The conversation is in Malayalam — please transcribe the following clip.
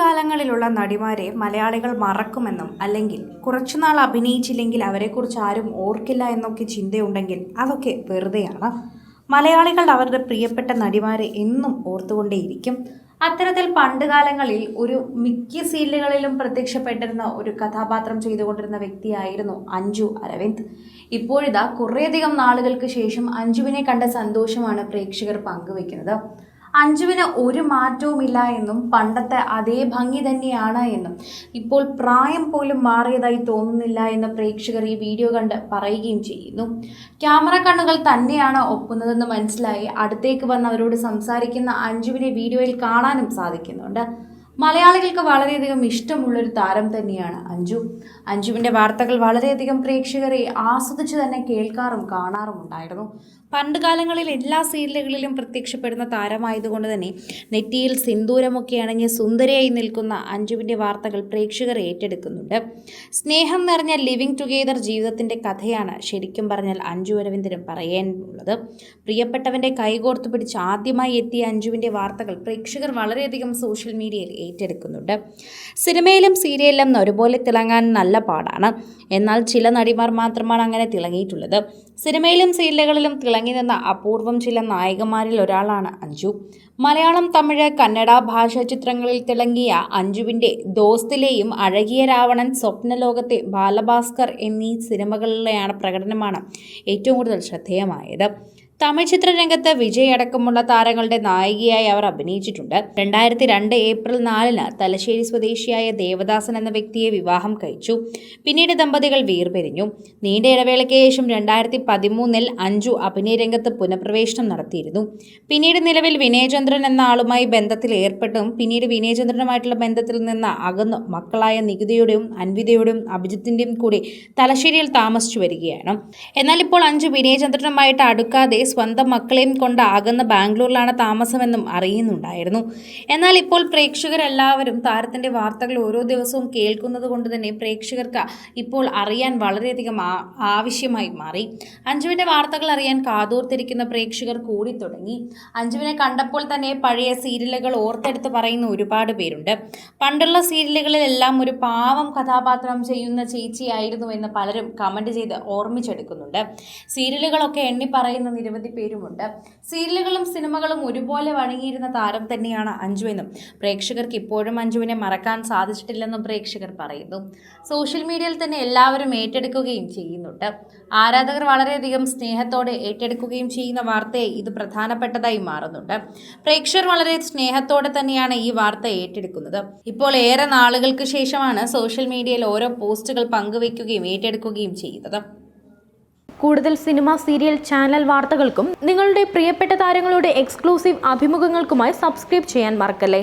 കാലങ്ങളിലുള്ള നടിമാരെ മലയാളികൾ മറക്കുമെന്നും അല്ലെങ്കിൽ കുറച്ചുനാൾ അഭിനയിച്ചില്ലെങ്കിൽ അവരെക്കുറിച്ച് ആരും ഓർക്കില്ല എന്നൊക്കെ ചിന്തയുണ്ടെങ്കിൽ അതൊക്കെ വെറുതെയാണ്. മലയാളികൾ അവരുടെ പ്രിയപ്പെട്ട നടിമാരെ എന്നും ഓർത്തുകൊണ്ടേയിരിക്കും. അത്തരത്തിൽ പണ്ടുകാലങ്ങളിൽ ഒരു മിക്ക സീരിയലുകളിലും പ്രത്യക്ഷപ്പെട്ടിരുന്ന ഒരു കഥാപാത്രം ചെയ്തുകൊണ്ടിരുന്ന വ്യക്തിയായിരുന്നു അഞ്ജു അരവിന്ദ്. ഇപ്പോഴിതാ കുറേയധികം നാളുകൾക്ക് ശേഷം അഞ്ജുവിനെ കണ്ട സന്തോഷമാണ് പ്രേക്ഷകർ പങ്കുവെക്കുന്നത്. അഞ്ജുവിന് ഒരു മാറ്റവുമില്ല എന്നും പണ്ടത്തെ അതേ ഭംഗി തന്നെയാണ് എന്നും ഇപ്പോൾ പ്രായം പോലും മാറിയതായി തോന്നുന്നില്ല എന്ന് പ്രേക്ഷകർ ഈ വീഡിയോ കണ്ട് പറയുകയും ചെയ്യുന്നു. ക്യാമറ കണ്ണുകൾ തന്നെയാണ് ഒപ്പുന്നതെന്ന് മനസ്സിലായി അടുത്തേക്ക് വന്ന് അവരോട് സംസാരിക്കുന്ന അഞ്ജുവിനെ വീഡിയോയിൽ കാണാനും സാധിക്കുന്നുണ്ട്. മലയാളികൾക്ക് വളരെയധികം ഇഷ്ടമുള്ളൊരു താരം തന്നെയാണ് അഞ്ജുവിൻ്റെ വാർത്തകൾ വളരെയധികം പ്രേക്ഷകരെ ആസ്വദിച്ച് തന്നെ കേൾക്കാറും കാണാറുമുണ്ടായിരുന്നു. പണ്ടുകാലങ്ങളിൽ എല്ലാ സീരിയലുകളിലും പ്രത്യക്ഷപ്പെടുന്ന താരമായതുകൊണ്ട് തന്നെ നെറ്റിയിൽ സിന്ദൂരമൊക്കെ അണിഞ്ഞ് സുന്ദരിയായി നിൽക്കുന്ന അഞ്ജുവിൻ്റെ വാർത്തകൾ പ്രേക്ഷകർ ഏറ്റെടുക്കുന്നുണ്ട്. സ്നേഹം നിറഞ്ഞ ലിവിങ് ടുഗെദർ ജീവിതത്തിൻ്റെ കഥയാണ് ശരിക്കും പറഞ്ഞാൽ അഞ്ജു അരവിന്ദിനും പറയാനുള്ളത്. പ്രിയപ്പെട്ടവൻ്റെ കൈകോർത്ത് പിടിച്ച് ആദ്യമായി എത്തിയ അഞ്ജുവിൻ്റെ വാർത്തകൾ പ്രേക്ഷകർ വളരെയധികം സോഷ്യൽ മീഡിയയിൽ ഏറ്റെടുക്കുന്നുണ്ട്. സിനിമയിലും സീരിയലിലും ഒരുപോലെ തിളങ്ങാൻ നല്ല പാടാണ്. എന്നാൽ ചില നടിമാർ മാത്രമാണ് അങ്ങനെ തിളങ്ങിയിട്ടുള്ളത്. സിനിമയിലും സീരിയലുകളിലും തിളങ്ങി നിന്ന അപൂർവം ചില നായികമാരിൽ ഒരാളാണ് അഞ്ജു. മലയാളം, തമിഴ്, കന്നഡ ഭാഷാ ചിത്രങ്ങളിൽ തിളങ്ങിയ അഞ്ജുവിൻ്റെ ദോസ്തിലെയും അഴകിയ രാവണൻ, സ്വപ്നലോകത്തെ, ബാലഭാസ്കർ എന്നീ സിനിമകളിലെയാണ് പ്രകടനമാണ് ഏറ്റവും കൂടുതൽ ശ്രദ്ധേയമായത്. തമിഴ് ചിത്രരംഗത്ത് വിജയ് അടക്കമുള്ള താരങ്ങളുടെ നായികയായി അവർ അഭിനയിച്ചിട്ടുണ്ട്. 2002 ഏപ്രിൽ 4 തലശ്ശേരി സ്വദേശിയായ ദേവദാസൻ എന്ന വ്യക്തിയെ വിവാഹം കഴിച്ചു. പിന്നീട് ദമ്പതികൾ വേർപിരിഞ്ഞു. നീണ്ട ഇടവേളയ്ക്ക് ശേഷം 2013 അഞ്ജു അഭിനയ രംഗത്ത് പുനഃപ്രവേശനം നടത്തിയിരുന്നു. പിന്നീട് നിലവിൽ വിനയചന്ദ്രൻ എന്ന ആളുമായി ബന്ധത്തിൽ ഏർപ്പെട്ടും പിന്നീട് വിനയചന്ദ്രനുമായിട്ടുള്ള ബന്ധത്തിൽ നിന്ന് അകന്നു മക്കളായ നികിതയുടെയും അൻവിതയുടെയും അഭിജിത്തിൻ്റെയും കൂടി തലശ്ശേരിയിൽ താമസിച്ചു വരികയാണ്. എന്നാൽ ഇപ്പോൾ അഞ്ജു വിനയചന്ദ്രനുമായിട്ട് അടുക്കാതെ സ്വന്തം മക്കളെയും കൊണ്ട് അകന്ന ബാംഗ്ലൂരിലാണ് താമസമെന്നും അറിയുന്നുണ്ടായിരുന്നു. എന്നാൽ ഇപ്പോൾ പ്രേക്ഷകരെല്ലാവരും താരത്തിൻ്റെ വാർത്തകൾ ഓരോ ദിവസവും കേൾക്കുന്നത് കൊണ്ട് തന്നെ പ്രേക്ഷകർക്ക് ഇപ്പോൾ അറിയാൻ വളരെയധികം ആവശ്യമായി മാറി. അഞ്ജുവിൻ്റെ വാർത്തകൾ അറിയാൻ കാതോർത്തിരിക്കുന്ന പ്രേക്ഷകർ കൂടി തുടങ്ങി. അഞ്ജുവിനെ കണ്ടപ്പോൾ തന്നെ പഴയ സീരിയലുകൾ ഓർത്തെടുത്ത് പറയുന്ന ഒരുപാട് പേരുണ്ട്. പണ്ടുള്ള സീരിയലുകളിലെല്ലാം ഒരു പാവം കഥാപാത്രം ചെയ്യുന്ന ചേച്ചിയായിരുന്നു എന്ന് പലരും കമൻറ്റ് ചെയ്ത് ഓർമ്മിച്ചെടുക്കുന്നുണ്ട്. സീരിയലുകളൊക്കെ എണ്ണി പറയുന്ന നിരവധി പേരുമുണ്ട്. സീരിയലുകളും സിനിമകളും ഒരുപോലെ വഴങ്ങിയിരുന്ന താരം തന്നെയാണ് അഞ്ജു എന്നും പ്രേക്ഷകർക്ക് ഇപ്പോഴും അഞ്ജുവിനെ മറക്കാൻ സാധിച്ചിട്ടില്ലെന്നും പ്രേക്ഷകർ പറയുന്നു. സോഷ്യൽ മീഡിയയിൽ തന്നെ എല്ലാവരും ഏറ്റെടുക്കുകയും ചെയ്യുന്നുണ്ട്. ആരാധകർ വളരെയധികം സ്നേഹത്തോടെ ഏറ്റെടുക്കുകയും ചെയ്യുന്ന വാർത്തയെ ഇത് പ്രധാനപ്പെട്ടതായി മാറുന്നുണ്ട്. പ്രേക്ഷകർ വളരെ സ്നേഹത്തോടെ തന്നെയാണ് ഈ വാർത്ത ഏറ്റെടുക്കുന്നത്. ഇപ്പോൾ ഏറെ നാളുകൾക്ക് ശേഷമാണ് സോഷ്യൽ മീഡിയയിൽ ഓരോ പോസ്റ്റുകൾ പങ്കുവയ്ക്കുകയും ഏറ്റെടുക്കുകയും ചെയ്യുന്നത്. കൂടുതൽ സിനിമ, സീരിയൽ, ചാനൽ വാർത്തകൾക്കും നിങ്ങളുടെ പ്രിയപ്പെട്ട താരങ്ങളുടെ എക്സ്ക്ലൂസീവ് അഭിമുഖങ്ങൾക്കുമായി സബ്സ്ക്രൈബ് ചെയ്യാൻ മറക്കല്ലേ.